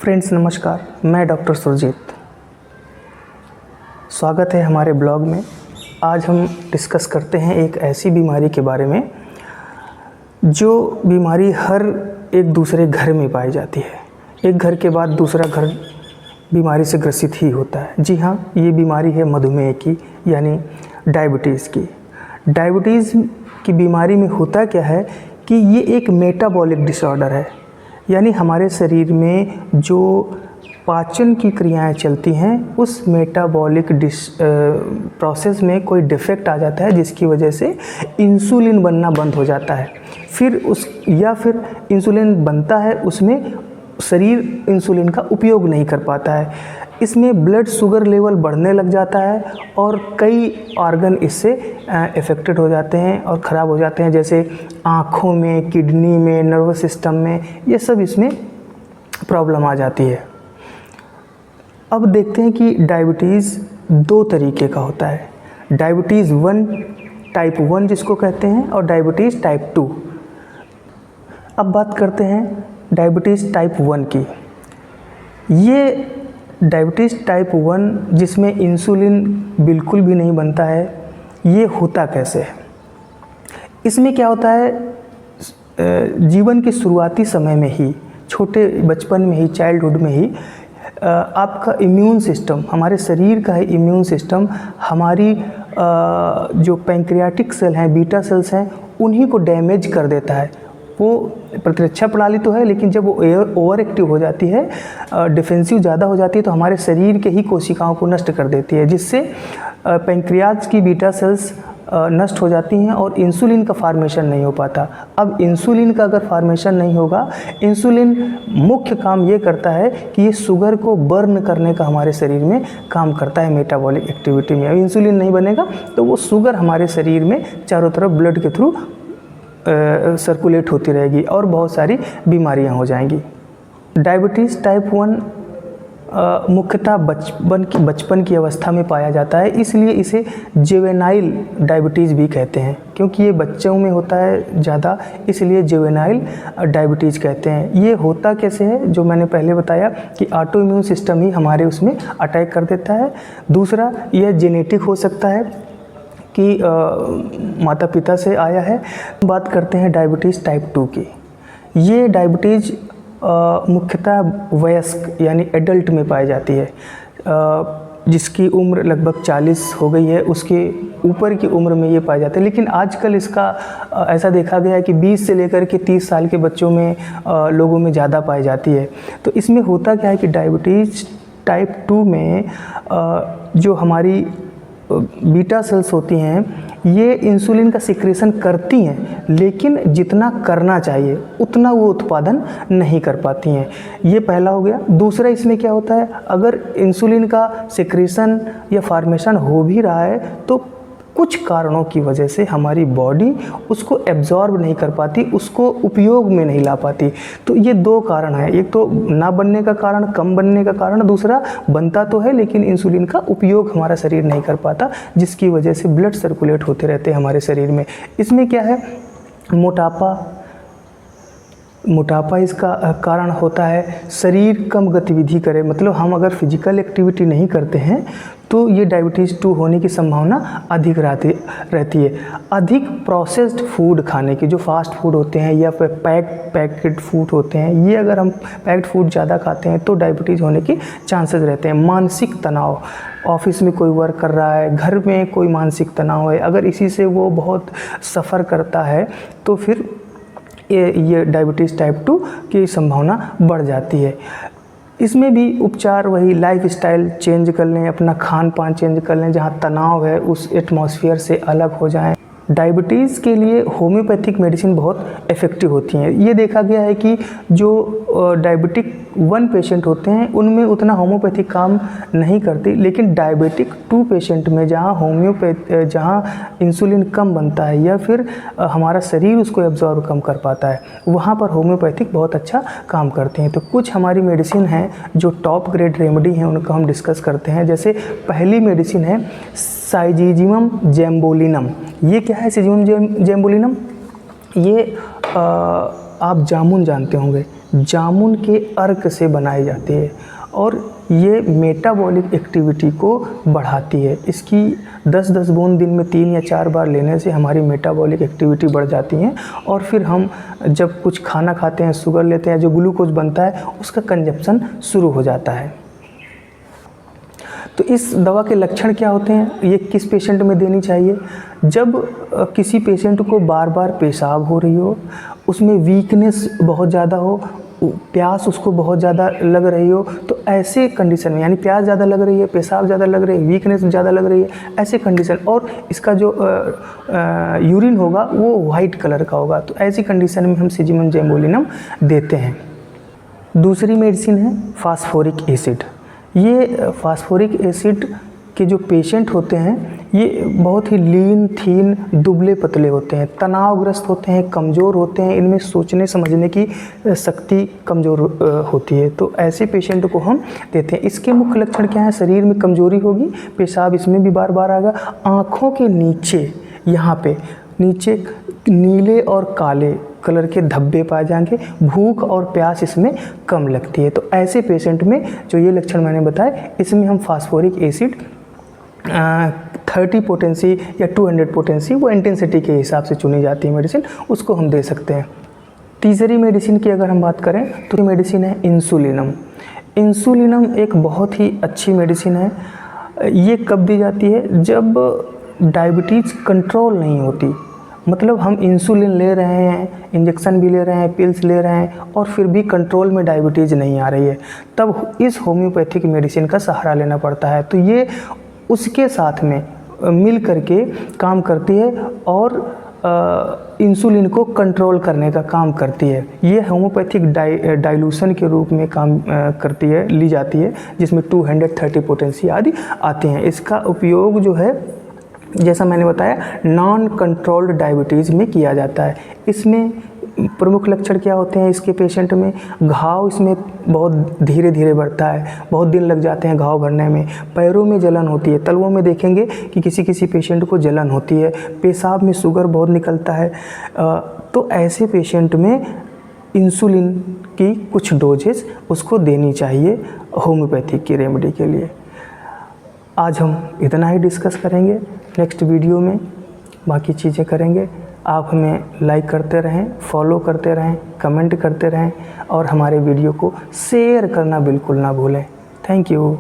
Friends नमस्कार, मैं doctor Surjit. स्वागत है हमारे ब्लॉग में। आज हम डिस्कस करते हैं एक ऐसी बीमारी के बारे में जो बीमारी हर एक दूसरे घर में पाई जाती है। एक घर के बाद दूसरा घर बीमारी से ग्रसित ही होता है। जी हाँ, ये बीमारी है मधुमेह की, यानी डायबिटीज़ की। डायबिटीज़ की बीमारी में होता क्या है कि ये एक मेटाबॉलिक डिसऑर्डर है, यानी हमारे शरीर में जो पाचन की क्रियाएं चलती हैं उस मेटाबॉलिक प्रोसेस में कोई डिफेक्ट आ जाता है, जिसकी वजह से इंसुलिन बनना बंद हो जाता है। फिर इंसुलिन बनता है, उसमें शरीर इंसुलिन का उपयोग नहीं कर पाता है। इसमें ब्लड शुगर लेवल बढ़ने लग जाता है और कई ऑर्गन इससे इफ़ेक्टेड हो जाते हैं और ख़राब हो जाते हैं, जैसे आँखों में, किडनी में, नर्वस सिस्टम में, ये सब इसमें प्रॉब्लम आ जाती है। अब देखते हैं कि डायबिटीज़ दो तरीके का होता है। डायबिटीज़ 1 टाइप 1 जिसको कहते हैं, और डायबिटीज़ टाइप 2। अब बात करते हैं डायबिटीज़ टाइप 1 की। ये डायबिटीज़ टाइप 1 जिसमें इंसुलिन बिल्कुल भी नहीं बनता है, ये होता कैसे है? इसमें क्या होता है, जीवन के शुरुआती समय में ही, छोटे बचपन में ही, चाइल्डहुड में ही आपका इम्यून सिस्टम, हमारे शरीर का इम्यून सिस्टम हमारी जो पैंक्रियाटिक सेल हैं, बीटा सेल्स हैं, उन्हीं को डैमेज कर देता है। वो प्रतिरक्षा प्रणाली तो है, लेकिन जब वो ओवर एक्टिव हो जाती है, डिफेंसिव ज़्यादा हो जाती है, तो हमारे शरीर के ही कोशिकाओं को नष्ट कर देती है, जिससे पैंक्रियाज की बीटा सेल्स नष्ट हो जाती हैं और इंसुलिन का फार्मेशन नहीं हो पाता। अब इंसुलिन का अगर फार्मेशन नहीं होगा, इंसुलिन मुख्य काम ये करता है कि ये शुगर को बर्न करने का हमारे शरीर में काम करता है मेटाबॉलिक एक्टिविटी में। अब इंसुलिन नहीं बनेगा तो वो शुगर हमारे शरीर में चारों तरफ ब्लड के थ्रू सर्कुलेट होती रहेगी और बहुत सारी बीमारियां हो जाएंगी। डायबिटीज़ टाइप 1 मुख्यतः बचपन की अवस्था में पाया जाता है, इसलिए इसे जुवेनाइल डायबिटीज़ भी कहते हैं, क्योंकि ये बच्चों में होता है ज़्यादा, इसलिए जुवेनाइल डायबिटीज़ कहते हैं। ये होता कैसे है, जो मैंने पहले बताया कि ऑटो इम्यून सिस्टम ही हमारे उसमें अटैक कर देता है। दूसरा, यह जेनेटिक हो सकता है कि माता पिता से आया है। बात करते हैं डायबिटीज़ टाइप 2 की। ये डायबिटीज़ मुख्यतः वयस्क यानी एडल्ट में पाई जाती है। जिसकी उम्र लगभग 40 हो गई है, उसके ऊपर की उम्र में ये पाया जाता है। लेकिन आजकल इसका ऐसा देखा गया है कि 20 से लेकर के 30 साल के बच्चों में, लोगों में ज़्यादा पाई जाती है। तो इसमें होता क्या है कि डायबिटीज़ टाइप 2 में जो हमारी बीटा सेल्स होती हैं, ये इंसुलिन का सिक्रेशन करती हैं, लेकिन जितना करना चाहिए उतना वो उत्पादन नहीं कर पाती हैं। ये पहला हो गया। दूसरा, इसमें क्या होता है, अगर इंसुलिन का सिक्रेशन या फॉर्मेशन हो भी रहा है तो कुछ कारणों की वजह से हमारी बॉडी उसको एब्जॉर्ब नहीं कर पाती, उसको उपयोग में नहीं ला पाती। तो ये दो कारण हैं, एक तो ना बनने का कारण, कम बनने का कारण, दूसरा बनता तो है लेकिन इंसुलिन का उपयोग हमारा शरीर नहीं कर पाता, जिसकी वजह से ब्लड सर्कुलेट होते रहते हैं हमारे शरीर में। इसमें क्या है, मोटापा इसका कारण होता है। शरीर कम गतिविधि करे, मतलब हम अगर फिजिकल एक्टिविटी नहीं करते हैं तो ये डायबिटीज़ 2 होने की संभावना अधिक रहती है। अधिक प्रोसेस्ड फूड खाने की, जो फास्ट फूड होते हैं या फिर पैकेट फूड होते हैं, ये अगर हम पैक्ड फूड ज़्यादा खाते हैं तो डायबिटीज़ होने की चांसेस रहते हैं। मानसिक तनाव, ऑफिस में कोई वर्क कर रहा है, घर में कोई मानसिक तनाव है, अगर इसी से वो बहुत सफ़र करता है तो फिर ये डायबिटीज़ टाइप 2 की संभावना बढ़ जाती है। इसमें भी उपचार वही लाइफस्टाइल चेंज कर लें, अपना खान पान चेंज कर लें, जहाँ तनाव है उस एटमॉस्फेयर से अलग हो जाएं। डायबिटीज़ के लिए होम्योपैथिक मेडिसिन बहुत इफ़ेक्टिव होती हैं। ये देखा गया है कि जो डायबिटिक 1 पेशेंट होते हैं उनमें उतना होम्योपैथिक काम नहीं करती, लेकिन डायबिटिक 2 पेशेंट में जहाँ इंसुलिन कम बनता है या फिर हमारा शरीर उसको एब्जॉर्ब कम कर पाता है, वहाँ पर होम्योपैथिक बहुत अच्छा काम करते हैं। तो कुछ हमारी मेडिसिन हैं जो टॉप ग्रेड रेमेडी हैं, उनको हम डिस्कस करते हैं। जैसे पहली मेडिसिन है साइज़िजिमम ज़ैम्बोलिनम। ये क्या है साइज़िजिमम ज़ैम्बोलिनम? ये आप जामुन जानते होंगे, जामुन के अर्क से बनाई जाती है और ये मेटाबॉलिक एक्टिविटी को बढ़ाती है। इसकी 10-10 बूंद दिन में 3 या 4 बार लेने से हमारी मेटाबॉलिक एक्टिविटी बढ़ जाती है और फिर हम जब कुछ खाना खाते हैं, शुगर लेते हैं, जो ग्लूकोज बनता है उसका कंजप्शन शुरू हो जाता है। तो इस दवा के लक्षण क्या होते हैं, ये किस पेशेंट में देनी चाहिए? जब किसी पेशेंट को बार बार पेशाब हो रही हो, उसमें वीकनेस बहुत ज़्यादा हो, प्यास उसको बहुत ज़्यादा लग रही हो, तो ऐसे कंडीशन में, यानी प्यास ज़्यादा लग रही है, पेशाब ज़्यादा लग रही है, वीकनेस ज़्यादा लग रही है, ऐसे कंडीशन, और इसका जो यूरिन होगा वो वाइट कलर का होगा, तो ऐसी कंडीशन में हम सिजिमम जेम्बोलिनम देते हैं। दूसरी मेडिसिन है फास्फोरिक एसिड। ये फास्फोरिक एसिड के जो पेशेंट होते हैं ये बहुत ही लीन, थीन, दुबले पतले होते हैं, तनावग्रस्त होते हैं, कमज़ोर होते हैं, इनमें सोचने समझने की शक्ति कमज़ोर होती है, तो ऐसे पेशेंट को हम देते हैं। इसके मुख्य लक्षण क्या है? शरीर में कमज़ोरी होगी, पेशाब इसमें भी बार बार आएगा, आँखों के नीचे, यहाँ पे नीचे नीले और काले कलर के धब्बे पाए जाएंगे, भूख और प्यास इसमें कम लगती है। तो ऐसे पेशेंट में जो ये लक्षण मैंने बताए, इसमें हम फास्फोरिक एसिड 30 पोटेंसी या 200 पोटेंसी, वो इंटेंसिटी के हिसाब से चुनी जाती है मेडिसिन, उसको हम दे सकते हैं। तीसरी मेडिसिन की अगर हम बात करें तो मेडिसिन है इंसुलिनम। इंसुलिनम एक बहुत ही अच्छी मेडिसिन है। ये कब दी जाती है? जब डायबिटीज़ कंट्रोल नहीं होती, मतलब हम इंसुलिन ले रहे हैं, इंजेक्शन भी ले रहे हैं, पिल्स ले रहे हैं और फिर भी कंट्रोल में डायबिटीज़ नहीं आ रही है, तब इस होम्योपैथिक मेडिसिन का सहारा लेना पड़ता है। तो ये उसके साथ में मिल करके काम करती है और इंसुलिन को कंट्रोल करने का काम करती है। ये होम्योपैथिक डाइल्यूशन के रूप में काम करती है, ली जाती है, जिसमें 230 पोटेंसी आदि आते हैं। इसका उपयोग जो है, जैसा मैंने बताया, नॉन कंट्रोल्ड डायबिटीज़ में किया जाता है। इसमें प्रमुख लक्षण क्या होते हैं इसके पेशेंट में? घाव इसमें बहुत धीरे धीरे बढ़ता है, बहुत दिन लग जाते हैं घाव भरने में, पैरों में जलन होती है, तलवों में देखेंगे कि किसी किसी पेशेंट को जलन होती है, पेशाब में शुगर बहुत निकलता है। तो ऐसे पेशेंट में इंसुलिन की कुछ डोजेस उसको देनी चाहिए होम्योपैथिक की रेमेडी के लिए। आज हम इतना ही डिस्कस करेंगे, नेक्स्ट वीडियो में बाकी चीज़ें करेंगे। आप हमें लाइक करते रहें, फॉलो करते रहें, कमेंट करते रहें और हमारे वीडियो को शेयर करना बिल्कुल ना भूलें। Thank you.